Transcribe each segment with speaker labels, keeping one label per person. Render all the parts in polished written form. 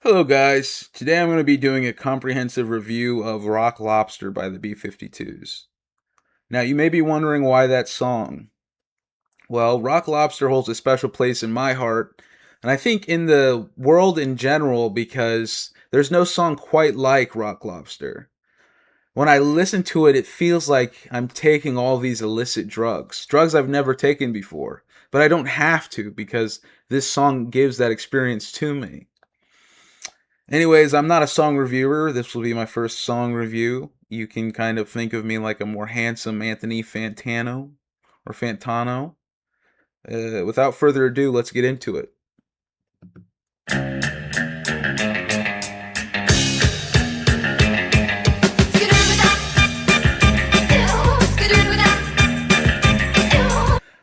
Speaker 1: Hello guys, today I'm going to be doing a comprehensive review of Rock Lobster by the B-52's. Now you may be wondering why that song. Well, Rock Lobster holds a special place in my heart, and I think in the world in general because there's no song quite like Rock Lobster. When I listen to it, it feels like I'm taking all these illicit drugs I've never taken before, but I don't have to because this song gives that experience to me. Anyways, I'm not a song reviewer. This will be my first song review. You can kind of think of me like a more handsome Anthony Fantano or Fantano. Without further ado, let's get into it.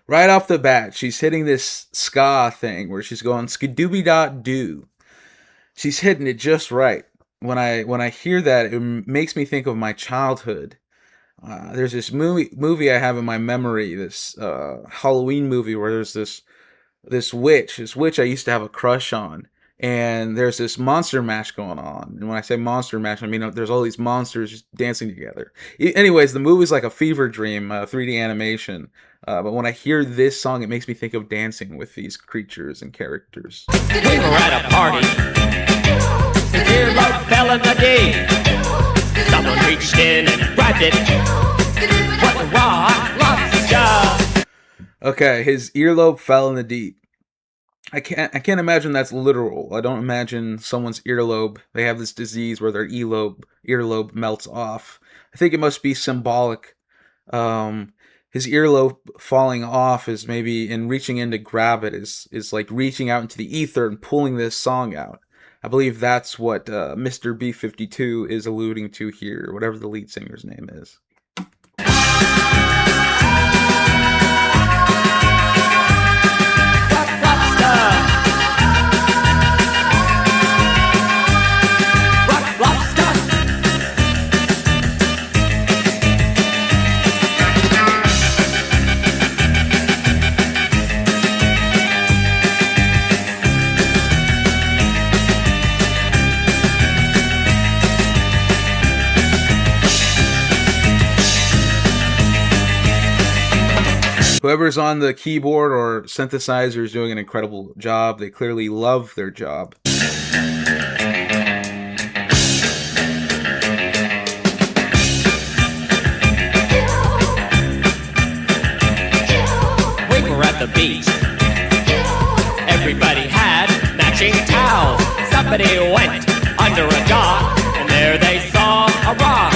Speaker 1: Right off the bat, she's hitting this ska thing where she's going skidooby-dot-doo. She's hitting it just right. When I hear that, it makes me think of my childhood. There's this movie I have in my memory, this Halloween movie where there's this witch I used to have a crush on, and there's this monster mash going on. And when I say monster mash, I mean there's all these monsters just dancing together. Anyways, the movie's like a fever dream, 3D animation. But when I hear this song, it makes me think of dancing with these creatures and characters.
Speaker 2: We were at a party. The earlobe fell in the deep. Someone reached in and grabbed it. What a rock lobster!
Speaker 1: Okay, his earlobe fell in the deep. I can't imagine that's literal. I don't imagine someone's earlobe. They have this disease where their earlobe melts off. I think it must be symbolic. His earlobe falling off is maybe in reaching in to grab it is like reaching out into the ether and pulling this song out. I believe that's what Mr. B-52 is alluding to here, whatever the lead singer's name is. Whoever's on the keyboard or synthesizer is doing an incredible job. They clearly love their job.
Speaker 2: We were at the beach. Everybody had matching towels. Somebody went under a dock, and there they saw a rock.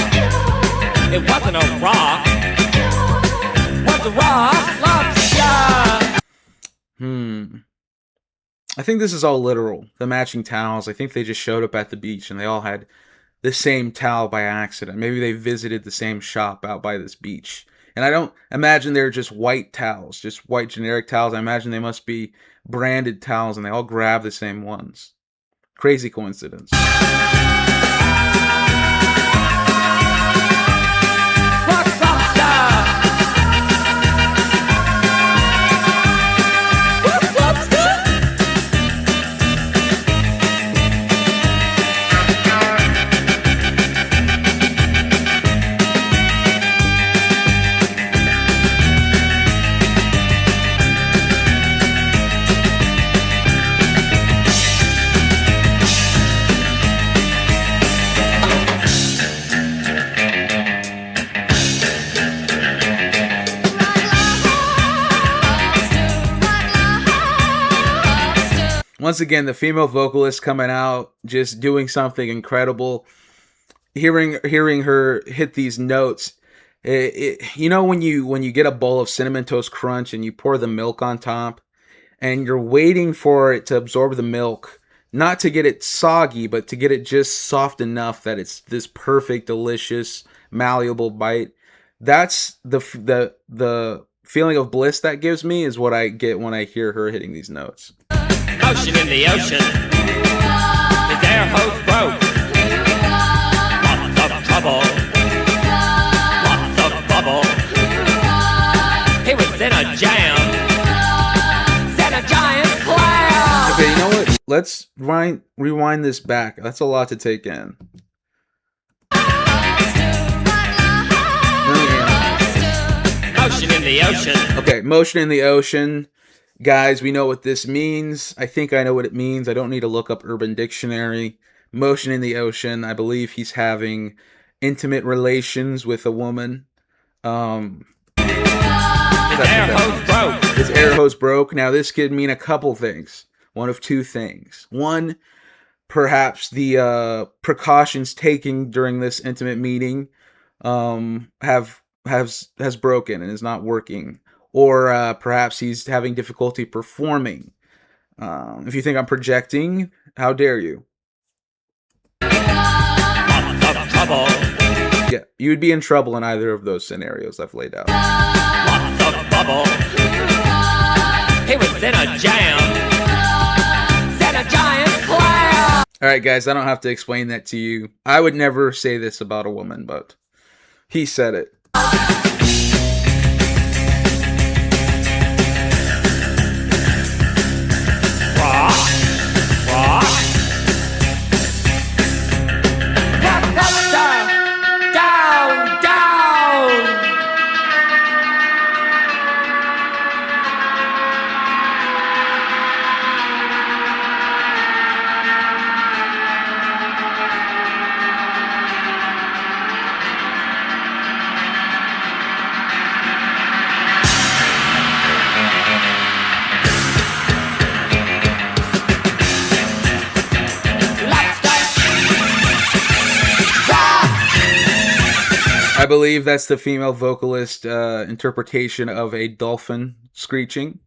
Speaker 2: It wasn't a rock. It was a rock.
Speaker 1: I think this is all literal. The matching towels, I think they just showed up at the beach and they all had the same towel by accident. Maybe they visited the same shop out by this beach. And I don't imagine they're just white towels, just white generic towels. I imagine they must be branded towels and they all grab the same ones. Crazy coincidence. Once again, the female vocalist coming out, just doing something incredible. Hearing her hit these notes, you know when you get a bowl of Cinnamon Toast Crunch and you pour the milk on top, and you're waiting for it to absorb the milk, not to get it soggy, but to get it just soft enough that it's this perfect, delicious, malleable bite. That's the feeling of bliss that gives me is what I get when I hear her hitting these notes.
Speaker 2: Motion in the ocean. His air hose broke. Lots of trouble. Lots of bubble. He was in a jam. Set a giant cloud.
Speaker 1: Okay, you know what? let's rewind this back. That's a lot to take in.
Speaker 2: Motion in the ocean.
Speaker 1: Okay, motion in the ocean. Guys, we know what this means. I think I know what it means. I don't need to look up Urban Dictionary. Motion in the ocean. I believe he's having intimate relations with a woman.
Speaker 2: His air hose broke.
Speaker 1: His air hose broke. Now, this could mean a couple things. One of two things. One, perhaps the precautions taken during this intimate meeting has broken and is not working, or perhaps he's having difficulty performing. If you think I'm projecting, how dare you?
Speaker 2: Lots of trouble.
Speaker 1: Yeah, you would be in trouble in either of those scenarios I've laid out.
Speaker 2: Lots of bubble. He was in a jam. Set a giant clam.
Speaker 1: All right, guys, I don't have to explain that to you. I would never say this about a woman, but he said it. I believe that's the female vocalist interpretation of a dolphin screeching.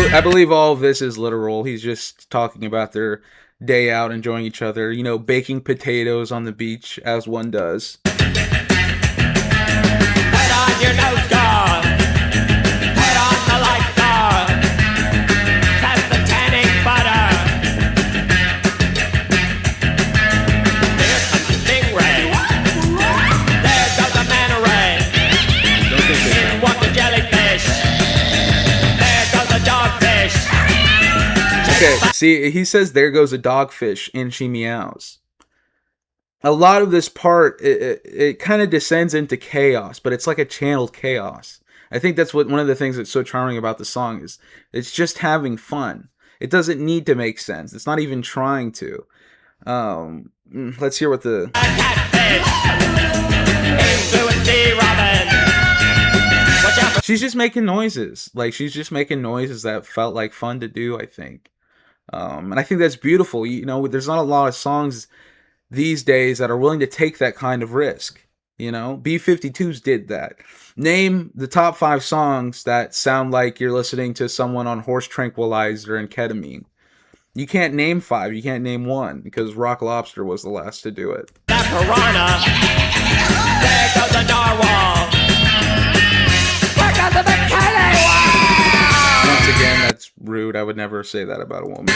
Speaker 1: I believe all of this is literal. He's just talking about their day out, enjoying each other, you know, baking potatoes on the beach, as one does.
Speaker 2: Head on your nose guard. Head on the light guard. That's the tanning butter. There comes the stingray. There goes the manta ray. In walks the jellyfish. There goes the dogfish.
Speaker 1: Okay, see, he says, there goes a dogfish, and she meows. A lot of this part, it kind of descends into chaos, but it's like a channeled chaos. I think that's what one of the things that's so charming about the song is. It's just having fun. It doesn't need to make sense. It's not even trying to. Let's hear what the... She's just making noises. Like, she's just making noises that felt like fun to do, I think. And I think that's beautiful. You know, there's not a lot of songs these days that are willing to take that kind of risk. You know, B-52's did that. Name the top 5 songs that sound like you're listening to someone on horse tranquilizer and ketamine. You can't name 5. You can't name 1 because Rock Lobster was the last to do it.
Speaker 2: That piranha. There goes the narwhal. There goes the bikini whale.
Speaker 1: Once again, that's rude. I would never say that about a woman.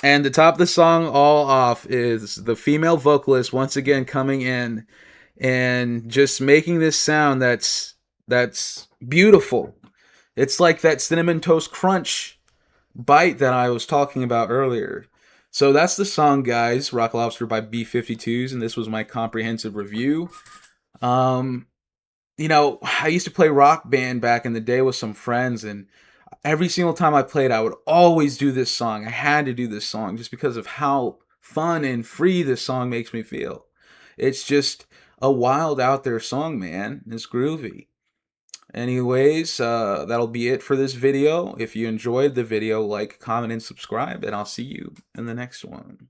Speaker 1: And to top the song all off is the female vocalist once again coming in and just making this sound that's beautiful. It's like that Cinnamon Toast Crunch bite that I was talking about earlier. So that's the song, guys. Rock Lobster by B-52's, and this was my comprehensive review. Um, I used to play rock band back in the day with some friends, and every single time I played, I would always do this song. I had to do this song just because of how fun and free this song makes me feel. It's just a wild out there song, man. It's groovy. Anyways, that'll be it for this video. If you enjoyed the video, like, comment, and subscribe, and I'll see you in the next one.